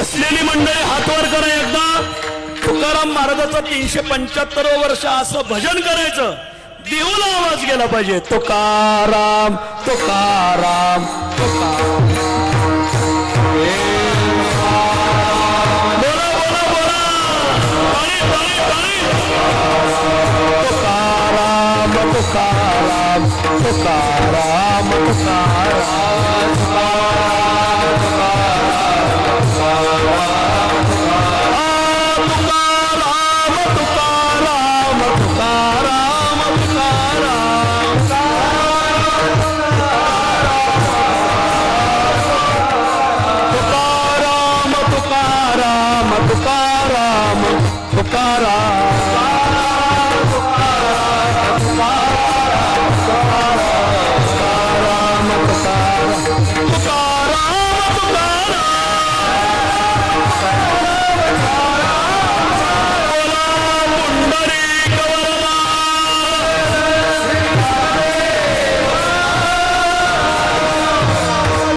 बसलेली मंडळी हातवर करा एकदा. तुकाराम महाराजाचं 375 वर्ष असं भजन करायचं. देऊला आवाज गेला पाहिजे. तुकाराम तुकाराम तुकाराम. बोला बोला बोला. ताळी ताळी ताळी. तुकाराम तुकाराम तुकाराम तुकाराम तुकाराम